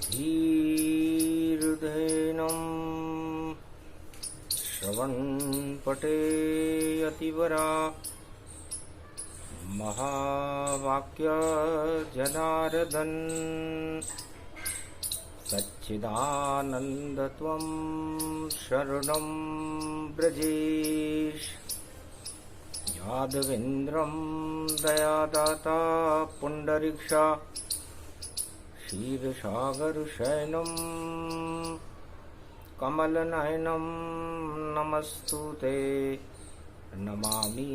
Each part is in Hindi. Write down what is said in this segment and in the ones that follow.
धीर्धेनं श्रवणपटे अतिवरा महावाक्य जनार्दन सच्चिदानन्दत्वं शरणं व्रजेश यादवेन्द्रं दयादाता पुण्डरीक्षा क्षीरसागरशयनं कमलनयनं नमस्तुते नमामि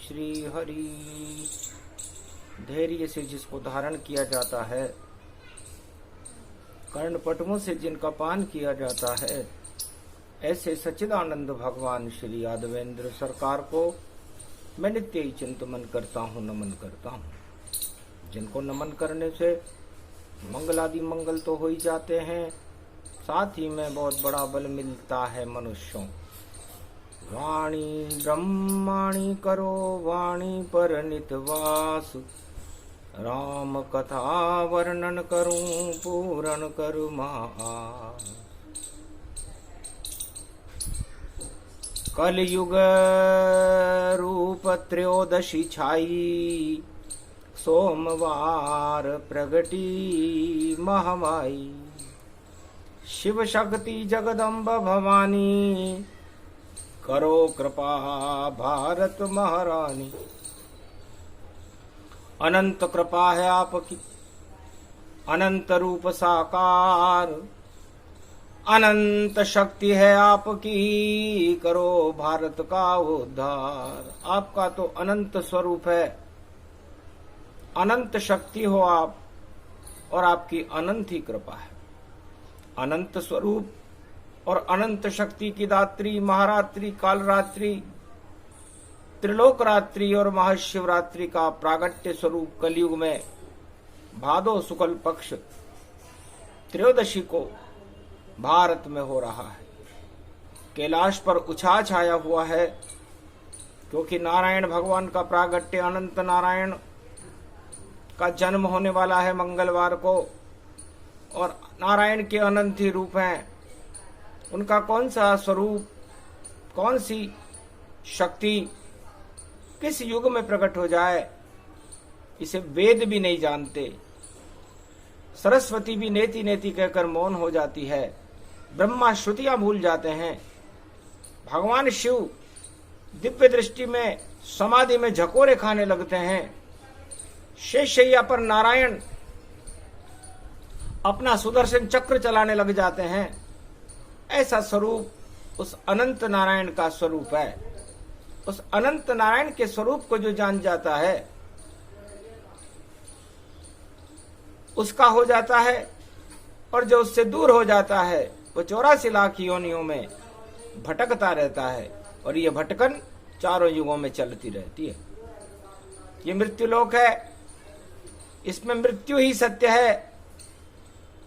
श्रीहरि। धैर्य से जिसको धारण किया जाता है, कर्णपटुओं से जिनका पान किया जाता है, ऐसे सच्चिदानंद भगवान श्री यादवेंद्र सरकार को मैं नित्य ही चिंतन करता हूँ, नमन करता हूँ। जिनको नमन करने से मंगलादि मंगल तो हो ही जाते हैं, साथ ही में बहुत बड़ा बल मिलता है मनुष्यों। वाणी ब्रह्माणी करो वाणी पर नितवास, राम कथा वर्णन करूं पूरण करु महाआस। कलयुग रूप त्रयोदशी छाई, सोमवार प्रगटी महामाई। शिव शक्ति जगदम्ब भवानी, करो कृपा भारत महारानी। अनंत कृपा है आपकी, अनंत रूप साकार, अनंत शक्ति है आपकी, करो भारत का उद्धार। आपका तो अनंत स्वरूप है, अनंत शक्ति हो आप, और आपकी अनंत ही कृपा है। अनंत स्वरूप और अनंत शक्ति की दात्री महारात्रि, कालरात्रि, त्रिलोक रात्रि और महाशिवरात्रि का प्रागट्य स्वरूप कलयुग में भादो शुक्ल पक्ष त्रयोदशी को भारत में हो रहा है। कैलाश पर उछाल छाया हुआ है, क्योंकि नारायण भगवान का प्रागट्य, अनंत नारायण का जन्म होने वाला है मंगलवार को, और नारायण के अनंत ही रूप हैं। उनका कौन सा स्वरूप, कौन सी शक्ति किस युग में प्रकट हो जाए, इसे वेद भी नहीं जानते। सरस्वती भी नेति नेति कहकर मौन हो जाती है, ब्रह्मा श्रुतियां भूल जाते हैं। भगवान शिव दिव्य दृष्टि में समाधि में झकोरे खाने लगते हैं। शेषशैया पर नारायण अपना सुदर्शन चक्र चलाने लग जाते हैं। ऐसा स्वरूप उस अनंत नारायण का स्वरूप है। उस अनंत नारायण के स्वरूप को जो जान जाता है, उसका हो जाता है, और जो उससे दूर हो जाता है वो 84 लाख योनियों में भटकता रहता है, और ये भटकन चारों युगों में चलती रहती है। ये मृत्युलोक है, इसमें मृत्यु ही सत्य है,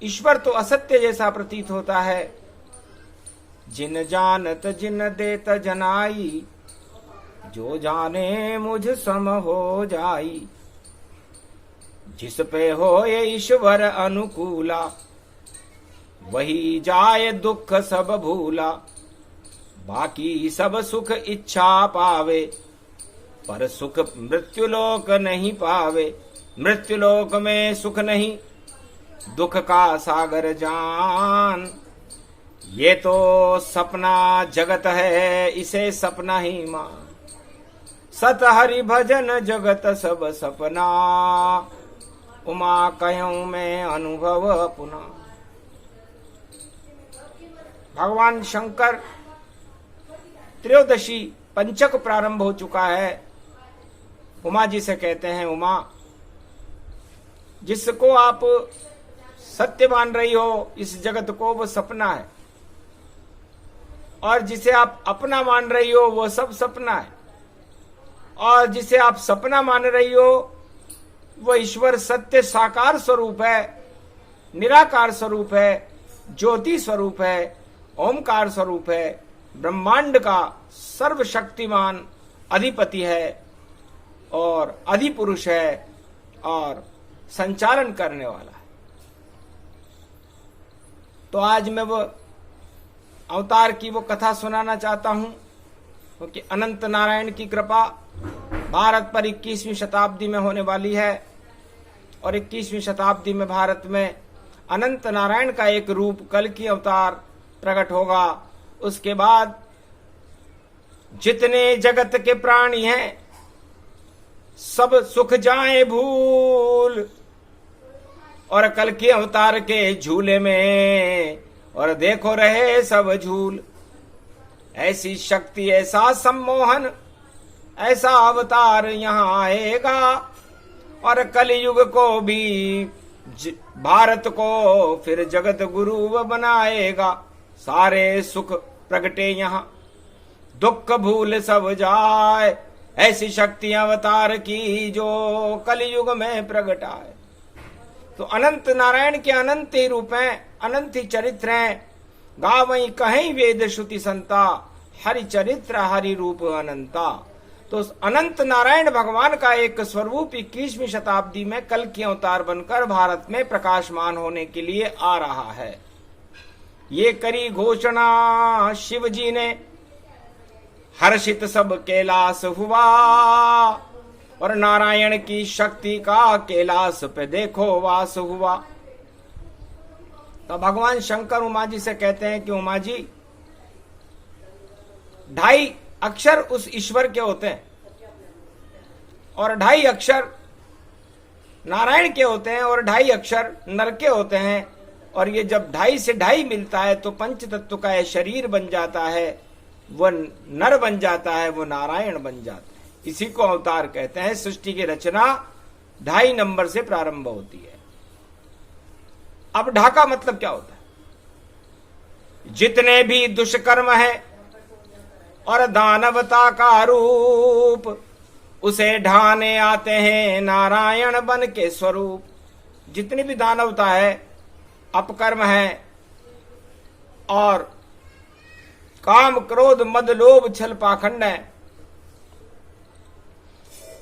ईश्वर तो असत्य जैसा प्रतीत होता है। जिन जानत जिन देत जनाई, जो जाने मुझ सम हो जाई। जिस पे हो ये ईश्वर अनुकूला, वही जाए दुख सब भूला। बाकी सब सुख इच्छा पावे, पर सुख मृत्युलोक नहीं पावे। मृत्युलोक में सुख नहीं, दुख का सागर जान। ये तो सपना जगत है, इसे सपना ही मान। सत हरि भजन जगत सब सपना, उमा कयूं में अनुभव पुना। भगवान शंकर त्रयोदशी पंचक प्रारंभ हो चुका है। उमा जी से कहते हैं, उमा जिसको आप सत्य मान रही हो इस जगत को, वो सपना है, और जिसे आप अपना मान रही हो वो सब सपना है, और जिसे आप सपना मान रही हो वो ईश्वर सत्य साकार स्वरूप है, निराकार स्वरूप है, ज्योति स्वरूप है, ओमकार स्वरूप है, ब्रह्मांड का सर्वशक्तिमान अधिपति है और अधिपुरुष है और संचालन करने वाला है। तो आज मैं वो अवतार की वो कथा सुनाना चाहता हूं, क्योंकि अनंत नारायण की कृपा भारत पर 21वीं शताब्दी में होने वाली है और 21वीं शताब्दी में भारत में अनंत नारायण का एक रूप कल की अवतार प्रकट होगा। उसके बाद जितने जगत के प्राणी हैं सब सुख जाए भूल, और कल के अवतार के झूले में और देखो रहे सब झूल। ऐसी शक्ति, ऐसा सम्मोहन, ऐसा अवतार यहाँ आएगा और कलयुग को भी भारत को फिर जगत गुरु बनाएगा। सारे सुख प्रगटे यहाँ, दुख भूल सब जाए, ऐसी शक्ति अवतार की जो कलयुग में प्रगट आए। तो अनंत नारायण के अनंत ही रूप हैं, अनंत ही चरित्र हैं। गावई कहीं वेद श्रुति संता, हरि चरित्र हरि रूप अनंता। तो अनंत नारायण भगवान का एक स्वरूप 21वीं शताब्दी में कल की अवतार बनकर भारत में प्रकाशमान होने के लिए आ रहा है। ये करी घोषणा शिव जी ने, हर्षित सब कैलाश हुआ, और नारायण की शक्ति का कैलाश पे देखो वास हुआ। तो भगवान शंकर उमा जी से कहते हैं कि उमा जी, 2.5 अक्षर उस ईश्वर के होते हैं और 2.5 अक्षर नारायण के होते हैं और 2.5 अक्षर नर के होते हैं। और ये जब 2.5 से 2.5 मिलता है तो पंच तत्व का शरीर बन जाता है, वो नर बन जाता है, वो नारायण बन जाता है। इसी को अवतार कहते हैं। सृष्टि की रचना 2.5 नंबर से प्रारंभ होती है। अब ढा का मतलब क्या होता है? जितने भी दुष्कर्म है और दानवता का रूप, उसे ढाने आते हैं नारायण बन के स्वरूप। जितनी भी दानवता है, अपकर्म है और काम क्रोध मद लोभ छल पाखंड है,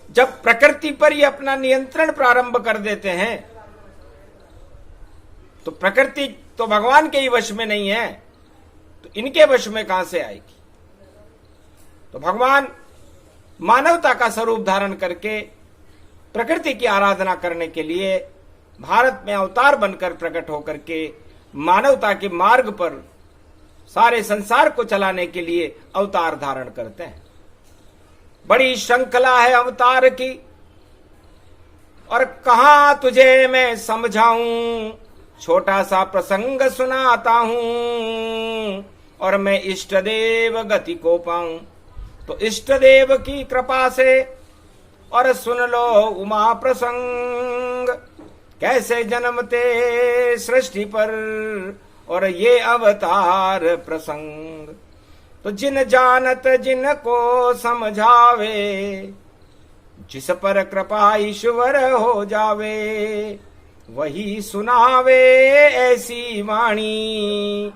जब प्रकृति पर ये अपना नियंत्रण प्रारंभ कर देते हैं तो प्रकृति तो भगवान के ही वश में नहीं है, तो इनके वश में कहां से आएगी? तो भगवान मानवता का स्वरूप धारण करके प्रकृति की आराधना करने के लिए भारत में अवतार बनकर प्रकट होकर के मानवता के मार्ग पर सारे संसार को चलाने के लिए अवतार धारण करते हैं। बड़ी श्रृंखला है अवतार की, और कहां तुझे मैं समझाऊं, छोटा सा प्रसंग सुनाता हूं, और मैं इष्ट देव गति को पाऊं। तो इष्ट देव की कृपा से और सुन लो उमा प्रसंग, कैसे जन्मते सृष्टि पर और ये अवतार प्रसंग। तो जिन जानत जिनको समझावे, जिस पर कृपा ईश्वर हो जावे, वही सुनावे ऐसी वाणी,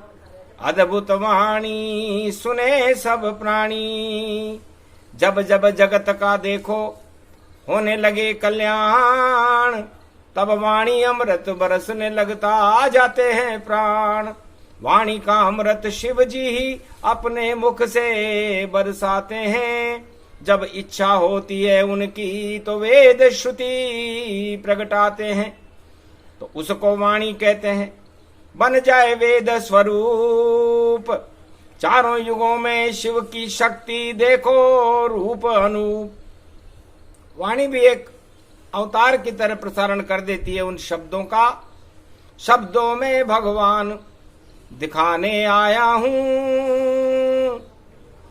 अद्भुत वाणी सुने सब प्राणी। जब जब जगत का देखो होने लगे कल्याण, तब वाणी अमृत बरसने लगता आ जाते हैं प्राण। वाणी का अमृत शिव जी ही अपने मुख से बरसाते हैं, जब इच्छा होती है उनकी तो वेद श्रुति प्रगटाते हैं। तो उसको वाणी कहते हैं। बन जाए वेद स्वरूप, चारों युगों में शिव की शक्ति देखो रूप अनूप। वाणी भी एक अवतार की तरह प्रसारण कर देती है उन शब्दों का। शब्दों में भगवान दिखाने आया हूं,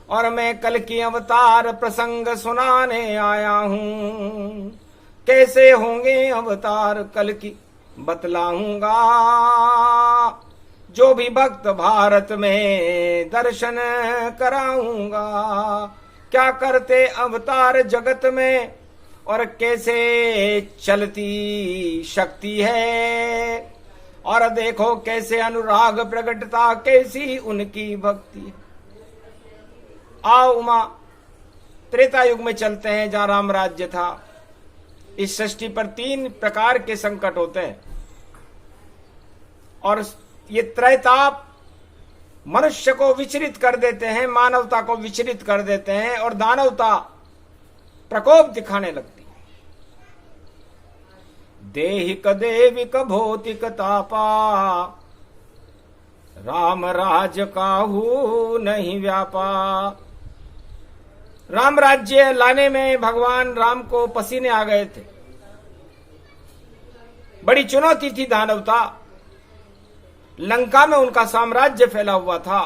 और मैं कल की अवतार प्रसंग सुनाने आया हूं। कैसे होंगे अवतार कल की बतलाऊंगा, जो भी भक्त भारत में दर्शन कराऊंगा। क्या करते अवतार जगत में और कैसे चलती शक्ति है, और देखो कैसे अनुराग प्रकटता, कैसी उनकी भक्ति है। आओ उमा, त्रेता युग में चलते हैं जहां राम राज्य था। इस सृष्टि पर 3 प्रकार के संकट होते हैं, और ये त्रैताप मनुष्य को विचलित कर देते हैं, मानवता को विचलित कर देते हैं और दानवता प्रकोप दिखाने लगती है। देहिक देविक भौतिक तापा, राम राज काहू नहीं व्यापा। राम राज्य लाने में भगवान राम को पसीने आ गए थे। बड़ी चुनौती थी दानवता। लंका में उनका साम्राज्य फैला हुआ था।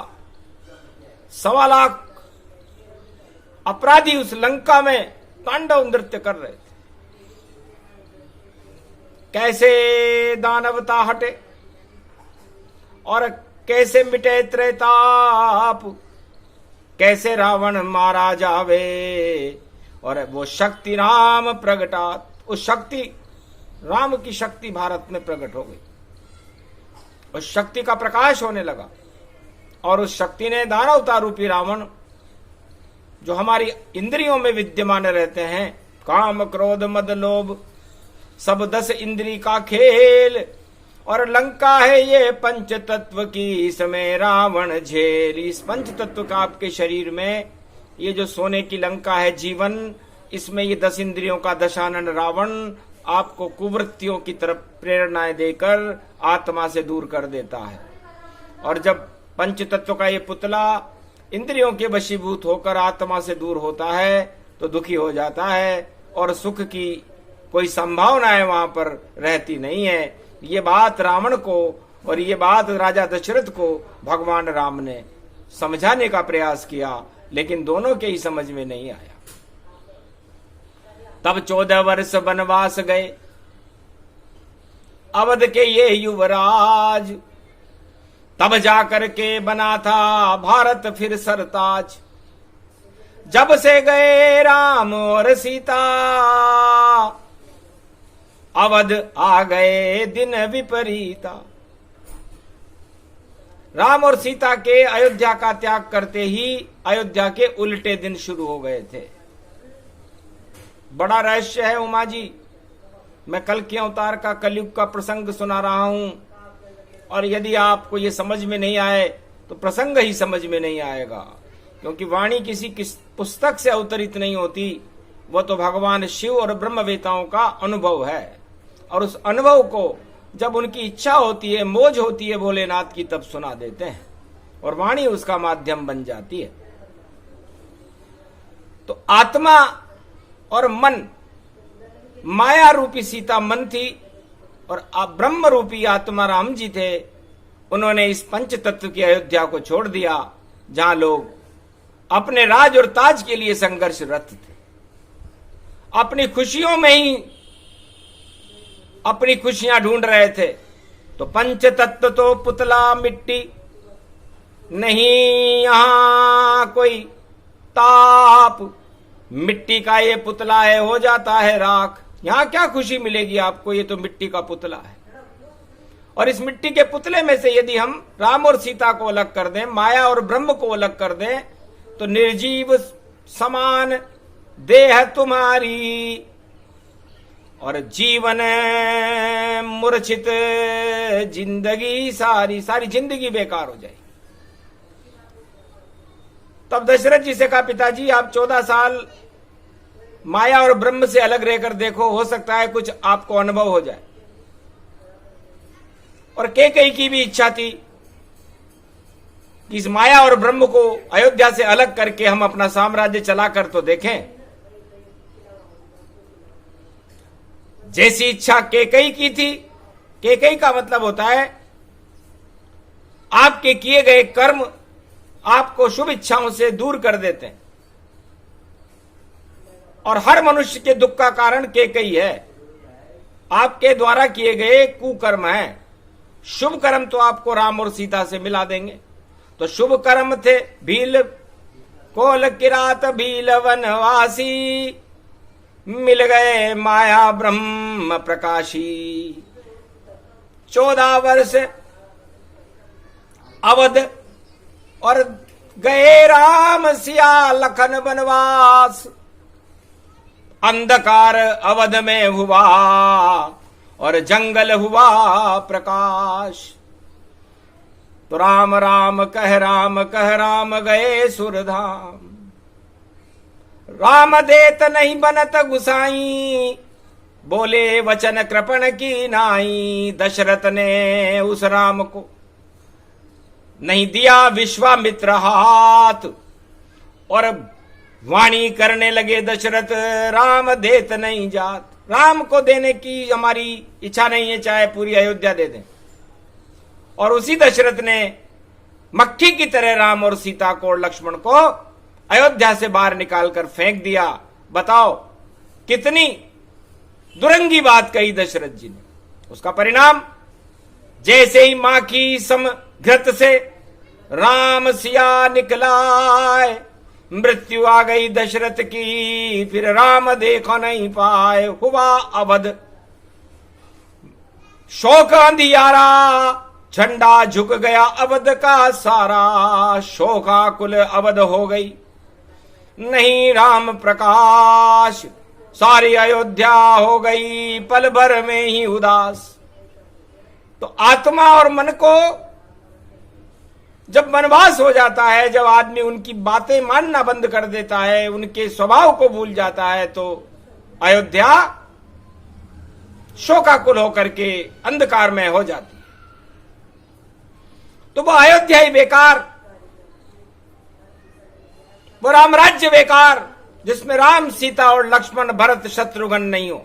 1.25 लाख अपराधी उस लंका में तांडव नृत्य कर रहे थे। कैसे दानवता हटे और कैसे मिटे त्रैताप, कैसे रावण मारा जावे और वो शक्ति राम प्रगटा। उस शक्ति, राम की शक्ति भारत में प्रकट हो गई। उस शक्ति का प्रकाश होने लगा और उस शक्ति ने दानवता रूपी रावण, जो हमारी इंद्रियों में विद्यमान रहते हैं, काम क्रोध मद लोभ सब 10 इंद्री का खेल, और लंका है ये पंच तत्व की, इसमें रावण झेल। इस पंच तत्व का आपके शरीर में ये जो सोने की लंका है जीवन, इसमें ये 10 इंद्रियों का दशानन रावण आपको कुवृत्तियों की तरफ प्रेरणाएं देकर आत्मा से दूर कर देता है। और जब पंच तत्व का ये पुतला इंद्रियों के वशीभूत होकर आत्मा से दूर होता है तो दुखी हो जाता है और सुख की कोई संभावनाएं वहां पर रहती नहीं है। ये बात रावण को और ये बात राजा दशरथ को भगवान राम ने समझाने का प्रयास किया, लेकिन दोनों के ही समझ में नहीं आया। तब 14 वर्ष वनवास गए अवध के ये युवराज, तब जाकर के बना था भारत फिर सरताज। जब से गए राम और सीता, अवध आ गए दिन विपरीता। राम और सीता के अयोध्या का त्याग करते ही अयोध्या के उल्टे दिन शुरू हो गए थे। बड़ा रहस्य है उमा जी। मैं कल के अवतार का कलयुग का प्रसंग सुना रहा हूं, और यदि आपको ये समझ में नहीं आए तो प्रसंग ही समझ में नहीं आएगा, क्योंकि वाणी किसी पुस्तक से अवतरित नहीं होती, वह तो भगवान शिव और ब्रह्मवेताओं का अनुभव है। और उस अनुभव को जब उनकी इच्छा होती है, मौज होती है भोलेनाथ की, तब सुना देते हैं और वाणी उसका माध्यम बन जाती है। तो आत्मा और मन, माया रूपी सीता मन थी और ब्रह्म रूपी आत्मा राम जी थे। उन्होंने इस पंच तत्व की अयोध्या को छोड़ दिया, जहां लोग अपने राज और ताज के लिए संघर्षरत थे। अपनी खुशियों में ही अपनी खुशियां ढूंढ रहे थे। तो पंच तत्व तो पुतला मिट्टी, नहीं यहां कोई ताप। मिट्टी का ये पुतला है, हो जाता है राख। यहां क्या खुशी मिलेगी आपको, ये तो मिट्टी का पुतला है। और इस मिट्टी के पुतले में से यदि हम राम और सीता को अलग कर दें, माया और ब्रह्म को अलग कर दें, तो निर्जीव समान देह तुम्हारी और जीवन मूर्छित जिंदगी, सारी सारी जिंदगी बेकार हो जाएगी। तब दशरथ जी से कहा, पिताजी आप 14 साल माया और ब्रह्म से अलग रहकर देखो, हो सकता है कुछ आपको अनुभव हो जाए। और कैकेयी की भी इच्छा थी कि इस माया और ब्रह्म को अयोध्या से अलग करके हम अपना साम्राज्य चलाकर तो देखें। जैसी इच्छा कैकेयी की थी। कैकेयी का मतलब होता है आपके किए गए कर्म आपको शुभ इच्छाओं से दूर कर देते हैं, और हर मनुष्य के दुख का कारण कैकेयी है। आपके द्वारा किए गए कुकर्म हैं। शुभ कर्म तो आपको राम और सीता से मिला देंगे। तो शुभ कर्म थे भील कोल किरात भील वनवासी, मिल गए माया ब्रह्म प्रकाशी। 14 वर्ष अवध और गए राम सिया लखन वनवास। अंधकार अवध में हुआ और जंगल हुआ प्रकाश। तो राम राम कह राम गए सुरधाम। राम देत नहीं बनत गुसाई, बोले वचन कृपण की नाई। दशरथ ने उस राम को नहीं दिया विश्वामित्र हाथ, और वाणी करने लगे दशरथ, राम देत नहीं जात। राम को देने की हमारी इच्छा नहीं है, चाहे पूरी अयोध्या दे दें। और उसी दशरथ ने मक्खी की तरह राम और सीता को और लक्ष्मण को अयोध्या से बाहर निकालकर फेंक दिया। बताओ कितनी दुरंगी बात कही दशरथ जी ने। उसका परिणाम, जैसे ही मां की समघृत से राम सिया निकलाए, मृत्यु आ गई दशरथ की, फिर राम देखो नहीं पाए। हुआ अवध शोक अंधियारा, झंडा झुक गया अवध का सारा। शोकाकुल अवध हो गई, नहीं राम प्रकाश। सारी अयोध्या हो गई पल भर में ही उदास। तो आत्मा और मन को जब वनवास हो जाता है, जब आदमी उनकी बातें मानना बंद कर देता है, उनके स्वभाव को भूल जाता है, तो अयोध्या शोकाकुल होकर के अंधकार में हो जाती है। तो वो अयोध्या ही बेकार, वो राम राज्य बेकार, जिसमें राम सीता और लक्ष्मण भरत शत्रुघ्न नहीं हो।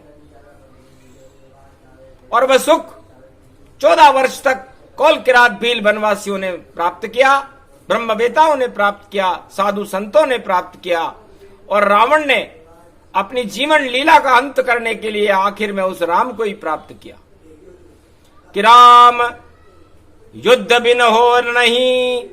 और वह सुख 14 वर्ष तक कौल किरात भील वनवासियों ने प्राप्त किया, ब्रह्मवेताओं ने प्राप्त किया, साधु संतों ने प्राप्त किया, और रावण ने अपनी जीवन लीला का अंत करने के लिए आखिर में उस राम को ही प्राप्त किया कि राम युद्ध बिन हो नहीं,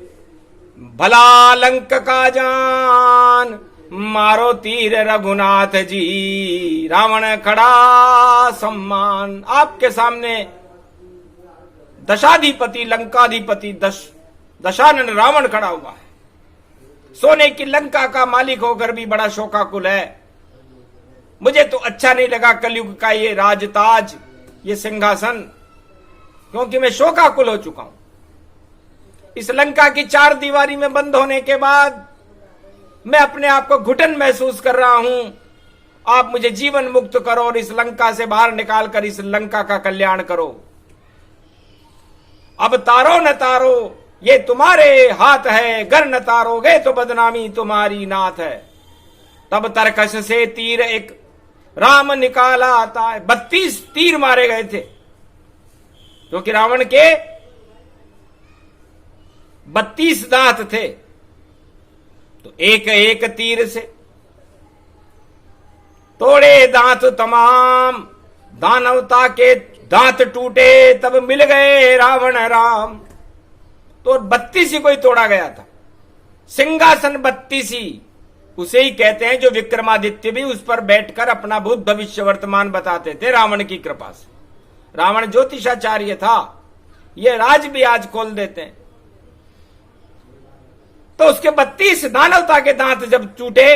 भला लंक का जान। मारो तीर रघुनाथ जी, रावण खड़ा सम्मान। आपके सामने दशाधिपति लंकाधिपति दशानन रावण खड़ा हुआ है। सोने की लंका का मालिक होकर भी बड़ा शोकाकुल है। मुझे तो अच्छा नहीं लगा कलयुग का ये राजताज, ये सिंहासन, क्योंकि मैं शोकाकुल हो चुका हूं। इस लंका की 4 दीवारी में बंद होने के बाद मैं अपने आप को घुटन महसूस कर रहा हूं। आप मुझे जीवन मुक्त करो और इस लंका से बाहर निकालकर इस लंका का कल्याण करो। अब तारो न तारो ये तुम्हारे हाथ है, गर न तारोगे तो बदनामी तुम्हारी नाथ है। तब तरकश से तीर एक राम निकाला आता है। 32 तीर मारे गए थे, क्योंकि रावण के 32 दांत थे। तो एक एक तीर से तोड़े दांत तमाम, दानवता के दांत टूटे तब मिल गए रावण राम। तो 32 ही कोई तोड़ा गया था। सिंहासन 32 ही उसे ही कहते हैं जो विक्रमादित्य भी उस पर बैठकर अपना भूत भविष्य वर्तमान बताते थे रावण की कृपा से। रावण ज्योतिषाचार्य था, ये राज भी आज खोल देते हैं। तो उसके 32 दानवता के दांत जब टूटे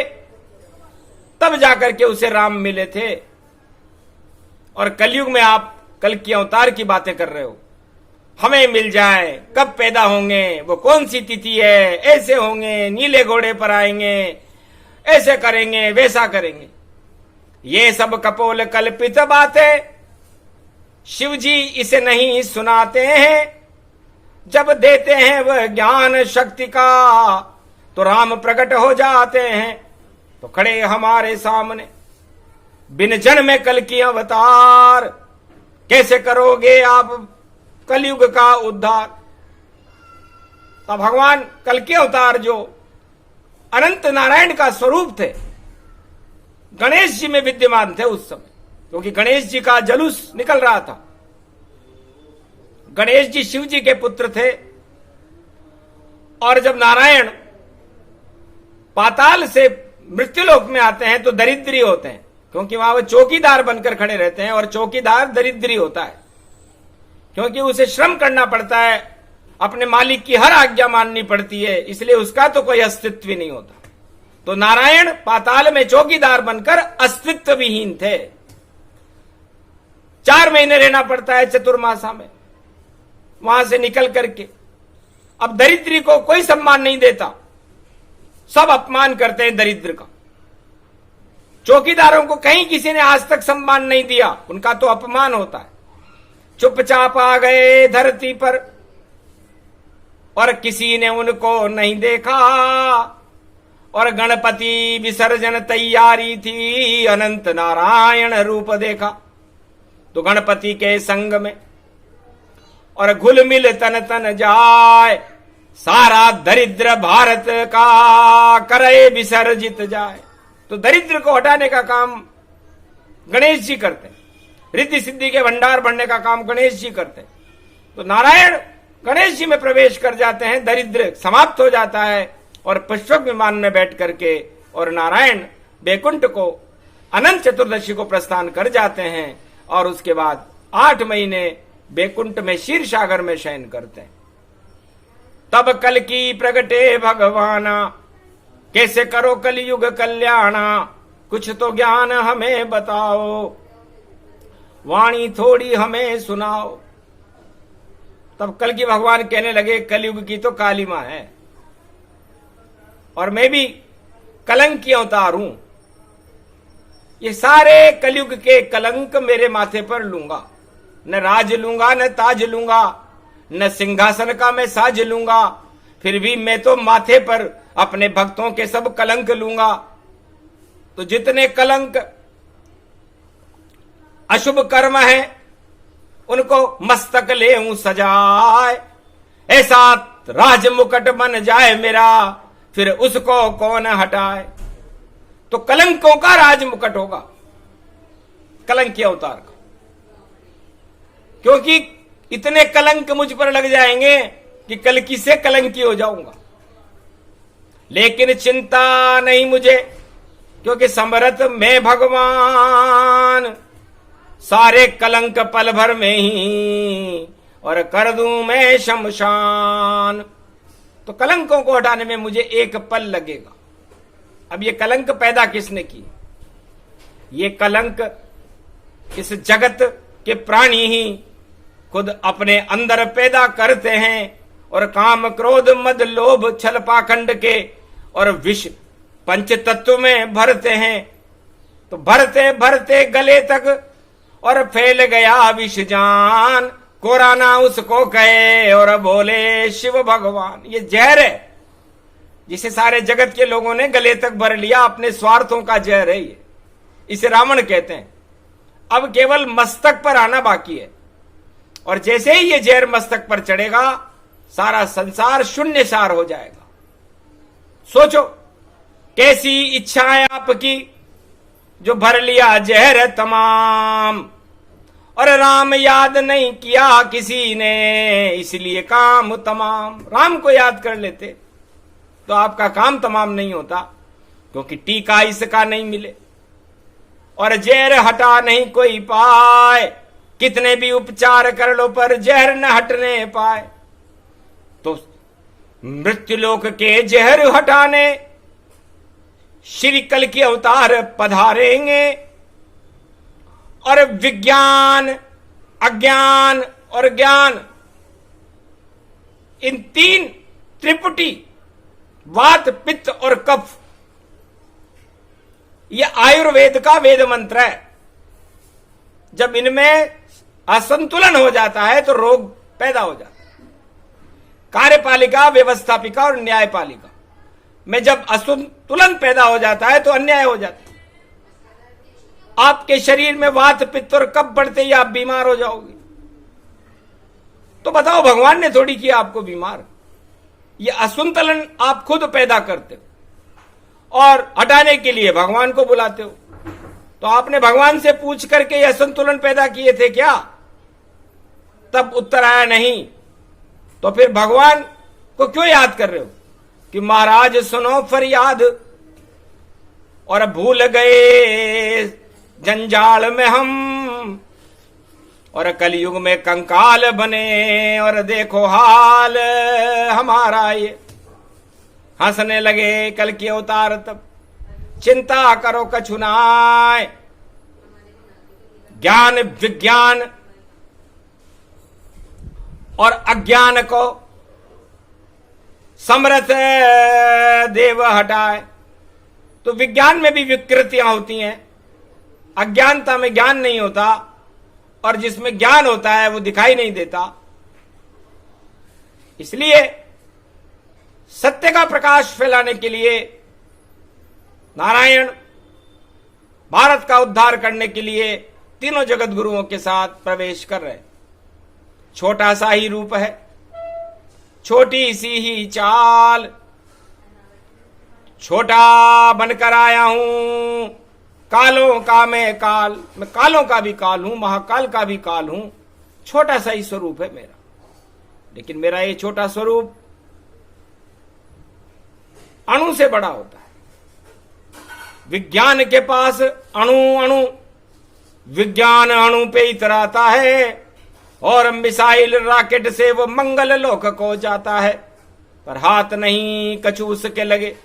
तब जाकर के उसे राम मिले थे। और कलयुग में आप कल की अवतार की बातें कर रहे हो, हमें मिल जाए, कब पैदा होंगे, वो कौन सी तिथि है, ऐसे होंगे, नीले घोड़े पर आएंगे, ऐसे करेंगे, वैसा करेंगे। ये सब कपोल कल्पित बातें, शिव जी इसे नहीं सुनाते हैं। जब देते हैं वह ज्ञान शक्ति का तो राम प्रकट हो जाते हैं। तो खड़े हमारे सामने बिन जन्म में कल की अवतार, कैसे करोगे आप कलयुग का उद्धार। तो भगवान कल के अवतार जो अनंत नारायण का स्वरूप थे, गणेश जी में विद्यमान थे उस समय, क्योंकि गणेश जी का जुलूस निकल रहा था। गणेश जी शिव जी के पुत्र थे। और जब नारायण पाताल से मृत्युलोक में आते हैं तो दरिद्री होते हैं, क्योंकि वहां वो चौकीदार बनकर खड़े रहते हैं। और चौकीदार दरिद्री होता है, क्योंकि उसे श्रम करना पड़ता है, अपने मालिक की हर आज्ञा माननी पड़ती है, इसलिए उसका तो कोई अस्तित्व ही नहीं होता। तो नारायण पाताल में चौकीदार बनकर अस्तित्व विहीन थे। 4 महीने रहना पड़ता है चतुर्मासा में। वहां से निकल करके अब दरिद्री को कोई सम्मान नहीं देता, सब अपमान करते हैं दरिद्र का। चौकीदारों को कहीं किसी ने आज तक सम्मान नहीं दिया, उनका तो अपमान होता है। चुपचाप आ गए धरती पर और किसी ने उनको नहीं देखा, और गणपति विसर्जन तैयारी थी, अनंत नारायण रूप देखा। तो गणपति के संग में और घुल मिल तन तन जाए, सारा दरिद्र भारत का करे विसर्जित जाए। तो दरिद्र को हटाने का काम गणेश जी करते हैं, रिद्धि सिद्धि के भंडार बढ़ने का काम गणेश जी करते हैं। तो नारायण गणेश जी में प्रवेश कर जाते हैं, दरिद्र समाप्त हो जाता है, और पुष्पक विमान में बैठ करके और नारायण बैकुंठ को अनंत चतुर्दशी को प्रस्थान कर जाते हैं, और उसके बाद 8 महीने बैकुंठ में क्षीर सागर में शयन करते हैं। तब कल की प्रगटे भगवाना, कैसे करो कलयुग कल्याणा, कुछ तो ज्ञान हमें बताओ, वाणी थोड़ी हमें सुनाओ। तब कल की भगवान कहने लगे, कलयुग की तो काली मां है, और मैं भी कलंक की अवतार हूं। ये सारे कलयुग के कलंक मेरे माथे पर लूंगा, न राज लूंगा, न ताज लूंगा, न सिंहासन का मैं साज लूंगा, फिर भी मैं तो माथे पर अपने भक्तों के सब कलंक लूंगा। तो जितने कलंक अशुभ कर्म है उनको मस्तक ले सजाए, ऐसा राज मुकुट बन जाए मेरा, फिर उसको कौन हटाए। तो कलंकों का राज मुकुट होगा कलंकी अवतार का, क्योंकि इतने कलंक मुझ पर लग जाएंगे कि कलकी से कलंकी हो जाऊंगा। लेकिन चिंता नहीं मुझे, क्योंकि समर्थ मैं भगवान, सारे कलंक पल भर में ही और कर दूं मैं शमशान। तो कलंकों को हटाने में मुझे एक पल लगेगा। अब ये कलंक पैदा किसने की? ये कलंक इस जगत के प्राणी ही खुद अपने अंदर पैदा करते हैं, और काम क्रोध मद लोभ छल पाखंड के और विष पंच तत्व में भरते हैं। तो भरते भरते गले तक और फैल गया विष जान, कोराना उसको कहे और बोले शिव भगवान। ये जहर है जिसे सारे जगत के लोगों ने गले तक भर लिया, अपने स्वार्थों का जहर है ये, इसे रावण कहते हैं। अब केवल मस्तक पर आना बाकी है, और जैसे ही ये जहर मस्तक पर चढ़ेगा सारा संसार शून्य सार हो जाएगा। सोचो कैसी इच्छाएं आपकी जो भर लिया जहर तमाम, और राम याद नहीं किया किसी ने, इसलिए काम तमाम। राम को याद कर लेते तो आपका काम तमाम नहीं होता, क्योंकि टीका इसका नहीं मिले और जहर हटा नहीं कोई पाए, कितने भी उपचार कर लो पर जहर न हटने पाए। तो मृत्युलोक के जहर हटाने श्री कल के अवतार पधारेंगे, और विज्ञान अज्ञान और ज्ञान इन 3 त्रिपुटी वात पित्त और कफ, यह आयुर्वेद का वेद मंत्र है। जब इनमें असंतुलन हो जाता है तो रोग पैदा हो जाता है। कार्यपालिका व्यवस्थापिका और न्यायपालिका में जब असंतुलन पैदा हो जाता है तो अन्याय हो जाता है। आपके शरीर में वात पित्त और कफ बढ़ते ही आप बीमार हो जाओगे। तो बताओ, भगवान ने थोड़ी किया आपको बीमार, ये असंतुलन आप खुद पैदा करते हो और हटाने के लिए भगवान को बुलाते हो। तो आपने भगवान से पूछ करके ये असंतुलन पैदा किए थे क्या? तब उत्तर आया नहीं। तो फिर भगवान को क्यों याद कर रहे हो कि महाराज सुनो फरियाद, और भूल गए जंजाल में हम, और कलयुग में कंकाल बने, और देखो हाल हमारा ये। हंसने लगे कल के अवतार तब, चिंता करो कछु नाय, ज्ञान विज्ञान और अज्ञान को समरथ देव हटाए। तो विज्ञान में भी विकृतियां होती हैं। अज्ञानता में ज्ञान नहीं होता और जिसमें ज्ञान होता है वो दिखाई नहीं देता। इसलिए सत्य का प्रकाश फैलाने के लिए नारायण भारत का उद्धार करने के लिए तीनों जगत गुरुओं के साथ प्रवेश कर रहे। छोटा सा ही रूप है, छोटी सी ही चाल, छोटा बनकर आया हूं, कालों का मैं कालों का भी काल हूं, महाकाल का भी काल हूं। छोटा सा ही स्वरूप है मेरा, लेकिन मेरा ये छोटा स्वरूप अणु से बड़ा होता है। विज्ञान के पास अणु विज्ञान अणु पे इतराता है और मिसाइल रॉकेट से वो मंगल लोक को जाता है। पर हाथ नहीं कचूस के लगे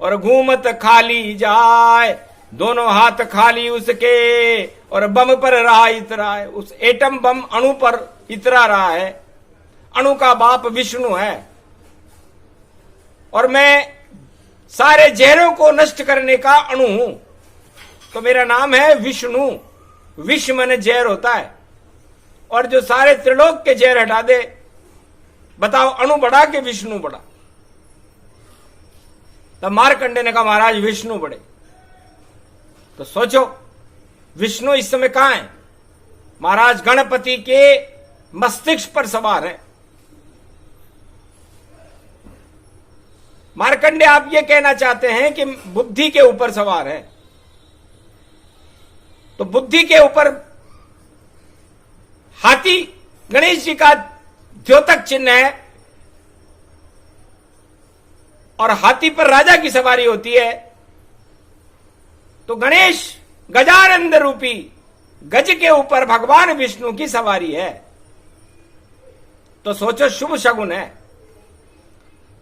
और घूमत खाली जाए, दोनों हाथ खाली उसके और बम पर रहा इतरा है। उस एटम बम अणु पर इतरा रहा है। अणु का बाप विष्णु है और मैं सारे जहरों को नष्ट करने का अणु हूं। तो मेरा नाम है विष्णु। विष मन जहर होता है और जो सारे त्रिलोक के जहर हटा दे। बताओ अणु बड़ा कि विष्णु बड़ा? तब मार्कंडे ने कहा महाराज विष्णु बड़े। तो सोचो विष्णु इस समय कहां है? महाराज गणपति के मस्तिष्क पर सवार है। मार्कंडे आप ये कहना चाहते हैं कि बुद्धि के ऊपर सवार है। तो बुद्धि के ऊपर हाथी गणेश जी का द्योतक चिन्ह है और हाथी पर राजा की सवारी होती है। तो गणेश गजानंद रूपी गज के ऊपर भगवान विष्णु की सवारी है। तो सोचो शुभ शगुन है।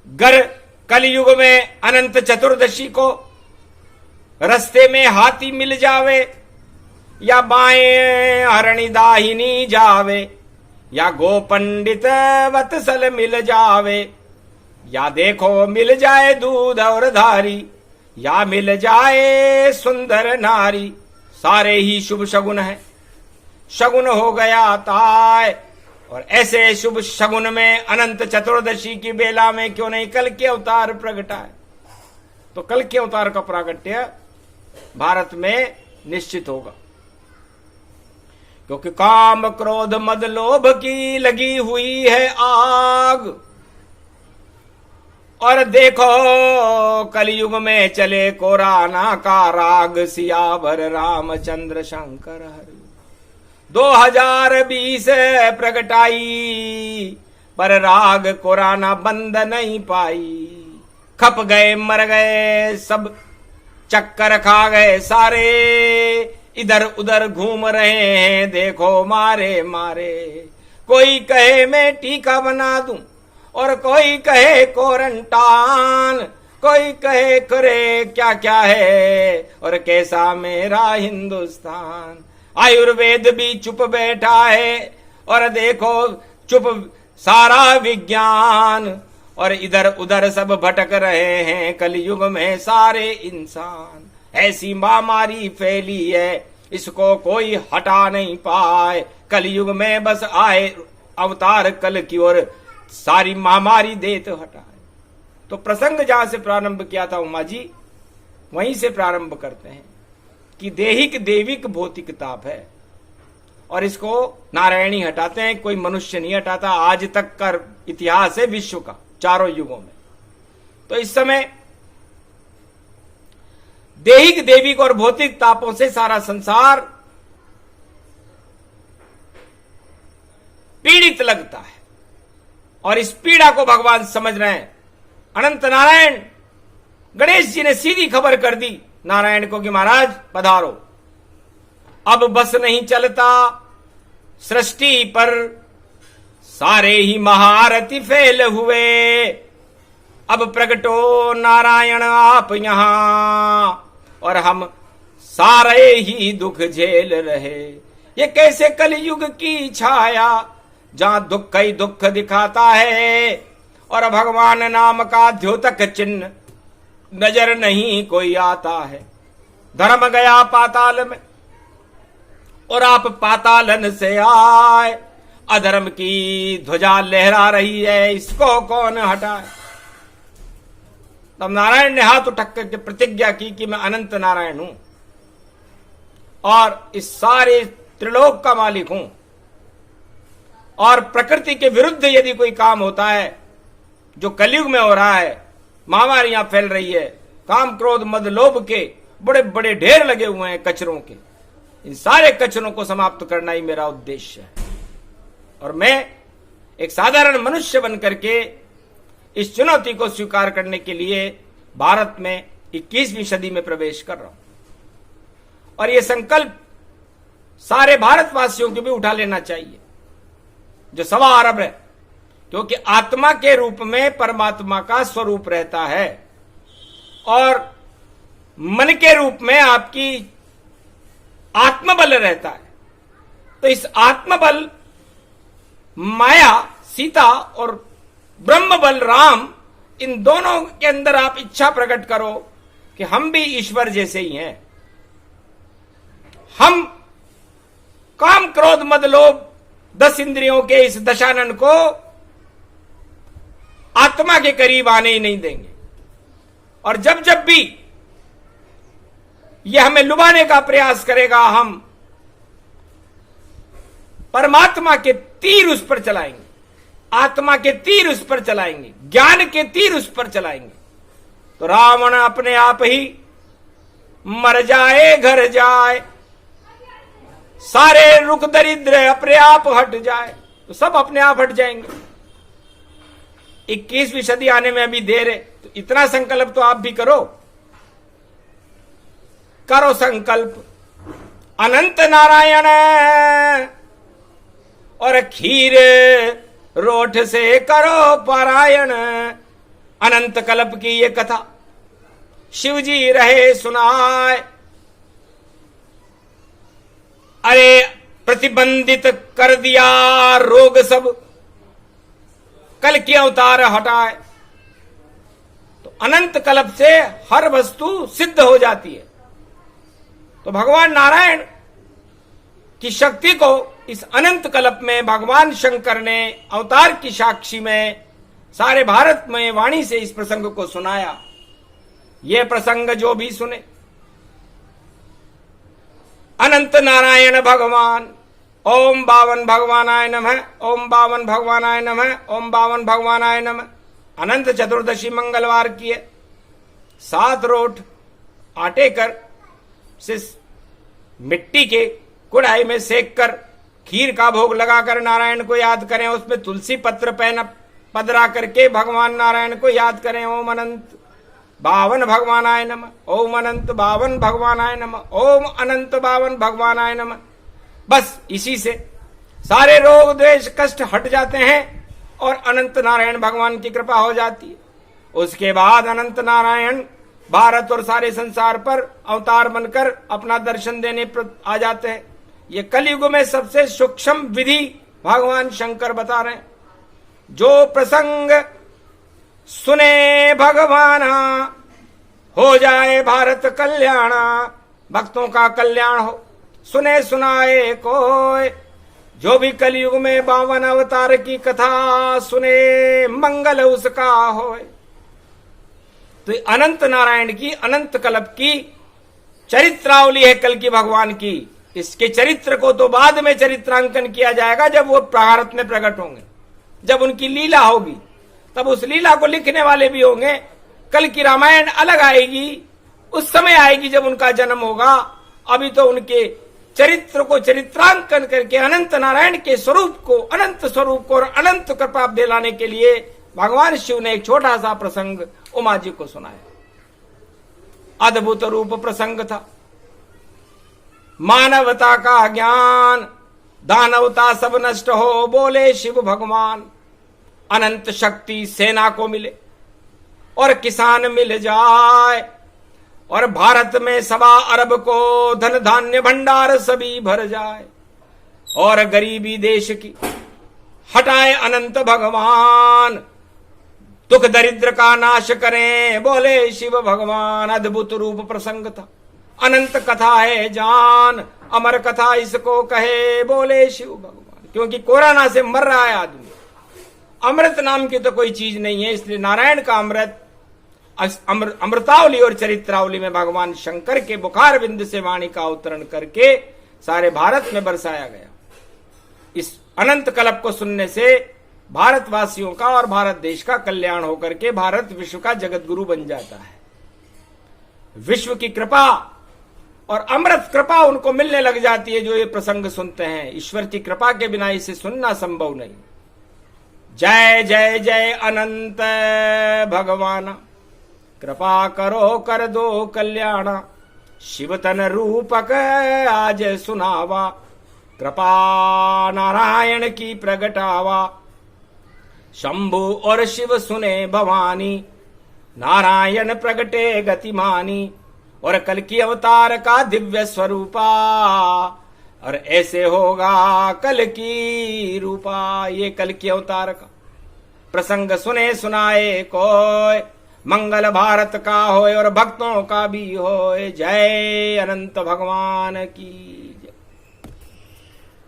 गर कलयुग में अनंत चतुर्दशी को रस्ते में हाथी मिल जावे या बाएं हरणी दाहिनी जावे या गो पंडित वत्सल मिल जावे या देखो मिल जाए दूध और धारी या मिल जाए सुंदर नारी, सारे ही शुभ शगुन है। शगुन हो गया ताय। और ऐसे शुभ शगुन में अनंत चतुर्दशी की बेला में क्यों नहीं कल के अवतार प्रगटाए? तो कल के अवतार का प्रागट्य भारत में निश्चित होगा, क्योंकि काम क्रोध मद लोभ की लगी हुई है आग। और देखो कलयुग में चले कोराना का राग, सियावर रामचंद्र शंकर हरि 2020 प्रगटाई, पर राग कोराना बंद नहीं पाई। खप गए मर गए सब, चक्कर खा गए सारे, इधर उधर घूम रहे हैं देखो मारे मारे। कोई कहे मैं टीका बना दूं और कोई कहे क्वारंटाइन, कोई कहे करे क्या क्या है और कैसा मेरा हिंदुस्तान। आयुर्वेद भी चुप बैठा है और देखो चुप सारा विज्ञान, और इधर उधर सब भटक रहे हैं कलयुग में सारे इंसान। ऐसी महामारी फैली है इसको कोई हटा नहीं पाए। कलयुग में बस आए अवतार कल की ओर, सारी महामारी देत हटाए। तो प्रसंग जहां से प्रारंभ किया था उमा जी, वहीं से प्रारंभ करते हैं कि देहिक देविक भौतिक ताप है और इसको नारायणी हटाते हैं, कोई मनुष्य नहीं हटाता। आज तक का इतिहास है विश्व का चारों युगों में। तो इस समय देहिक देविक और भौतिक तापों से सारा संसार पीड़ित लगता है और इस पीड़ा को भगवान समझ रहे हैं। अनंत नारायण गणेश जी ने सीधी खबर कर दी नारायण को कि महाराज पधारो, अब बस नहीं चलता सृष्टि पर, सारे ही महारथी फेल हुए। अब प्रगटो नारायण आप यहां और हम सारे ही दुख झेल रहे। ये कैसे कलयुग की छाया जहां दुख ही दुख दिखाता है और भगवान नाम का द्योतक चिन्ह नजर नहीं कोई आता है। धर्म गया पाताल में और आप पातालन से आए, अधर्म की ध्वजा लहरा रही है, इसको कौन हटाए। तब नारायण ने हाथ उठक करके प्रतिज्ञा की कि मैं अनंत नारायण हूं और इस सारे त्रिलोक का मालिक हूं, और प्रकृति के विरुद्ध यदि कोई काम होता है जो कलयुग में हो रहा है, महामारियां फैल रही है, काम क्रोध मद लोभ के बड़े बड़े ढेर लगे हुए हैं कचरों के, इन सारे कचरों को समाप्त करना ही मेरा उद्देश्य है। और मैं एक साधारण मनुष्य बनकर के इस चुनौती को स्वीकार करने के लिए भारत में 21वीं सदी में प्रवेश कर रहा हूं। और यह संकल्प सारे भारतवासियों को भी उठा लेना चाहिए जो 1.25 अरब है, क्योंकि आत्मा के रूप में परमात्मा का स्वरूप रहता है और मन के रूप में आपकी आत्मबल रहता है। तो इस आत्मबल माया सीता और ब्रह्म बल राम, इन दोनों के अंदर आप इच्छा प्रकट करो कि हम भी ईश्वर जैसे ही हैं। हम काम क्रोध मद लोभ 10 इंद्रियों के इस दशानन को आत्मा के करीब आने ही नहीं देंगे। और जब जब भी यह हमें लुभाने का प्रयास करेगा, हम परमात्मा के तीर उस पर चलाएंगे, आत्मा के तीर उस पर चलाएंगे, ज्ञान के तीर उस पर चलाएंगे। तो रावण अपने आप ही मर जाए, घर जाए, सारे रुख दरिद्र अपने आप हट जाए, तो सब अपने आप हट जाएंगे। 21वीं सदी आने में अभी देर है, तो इतना संकल्प तो आप भी करो संकल्प। अनंत नारायण और खीर रोठ से करो पारायण। अनंत कल्प की ये कथा शिव जी रहे सुनाए। अरे प्रतिबंधित कर दिया रोग सब, कल की अवतार हटाए। तो अनंत कल्प से हर वस्तु सिद्ध हो जाती है। तो भगवान नारायण की शक्ति को इस अनंत कल्प में भगवान शंकर ने अवतार की साक्षी में सारे भारत में वाणी से इस प्रसंग को सुनाया। यह प्रसंग जो भी सुने, अनंत नारायण भगवान, ओम बावन भगवानाय नमः, ओम बावन भगवानाय नमः, ओम बावन भगवानाय नमः। अनंत चतुर्दशी मंगलवार की है। 7 रोट आटे कर से मिट्टी के कुड़ाई में सेक कर खीर का भोग लगाकर नारायण को याद करें। उसमें तुलसी पत्र पधरा करके भगवान नारायण को याद करें। ओम अनंत बावन भगवानाय नमः, ओम अनंत बावन भगवानाय नमः, ओम अनंत बावन भगवानाय नमः। बस इसी से सारे रोग द्वेष कष्ट हट जाते हैं और अनंत नारायण भगवान की कृपा हो जाती है। उसके बाद अनंत नारायण भारत और सारे संसार पर अवतार बनकर अपना दर्शन देने आ जाते हैं। ये कलयुग में सबसे सूक्ष्म विधि भगवान शंकर बता रहे हैं। जो प्रसंग सुने भगवाना, हो जाए भारत कल्याणा। भक्तों का कल्याण हो, सुने सुनाए कोई। जो भी कलयुग में 52 अवतार की कथा सुने, मंगल उसका होए। तो अनंत नारायण की अनंत कल्प की चरित्रावली है कल की भगवान की। इसके चरित्र को तो बाद में चरित्रांकन किया जाएगा, जब वो भारत में प्रकट होंगे, जब उनकी लीला होगी, तब उस लीला को लिखने वाले भी होंगे। कल की रामायण अलग आएगी, उस समय आएगी जब उनका जन्म होगा। अभी तो उनके चरित्र को चरित्रांकन करके अनंत नारायण के स्वरूप को, अनंत स्वरूप को और अनंत कृपा दिलाने के लिए भगवान शिव ने एक छोटा सा प्रसंग उमा जी को सुनाया। अद्भुत रूप प्रसंग था। मानवता का ज्ञान, दानवता सब नष्ट हो, बोले शिव भगवान। अनंत शक्ति सेना को मिले और किसान मिल जाए, और भारत में 1.25 अरब को धन धान्य भंडार सभी भर जाए, और गरीबी देश की हटाए अनंत भगवान। दुख दरिद्र का नाश करें, बोले शिव भगवान। अद्भुत रूप प्रसंग था, अनंत कथा है जान, अमर कथा इसको कहे, बोले शिव भगवान। क्योंकि कोरोना से मर रहा है आदमी, अमृत नाम की तो कोई चीज नहीं है, इसलिए नारायण का अमृत अमृतावली और चरित्रावली में भगवान शंकर के बुखार बिंद से वाणी का अवतरण करके सारे भारत में बरसाया गया। इस अनंत कल्प को सुनने से भारतवासियों का और भारत देश का कल्याण होकर के भारत विश्व का जगत गुरु बन जाता है। विश्व की कृपा और अमृत कृपा उनको मिलने लग जाती है जो ये प्रसंग सुनते हैं। ईश्वर की कृपा के बिना इसे सुनना संभव नहीं। जय जय जय अनंत भगवान, कृपा करो कर दो कल्याण, शिव तन रूपक आज सुनावा, कृपा नारायण की प्रगटावा। शंभु और शिव सुने भवानी, नारायण प्रगटे गतिमानी, और कल की अवतार का दिव्य स्वरूपा, और ऐसे होगा कल की रूपा। ये कल की अवतार का प्रसंग सुने सुनाए कोय, मंगल भारत का होए और भक्तों का भी होए। जय अनंत भगवान की।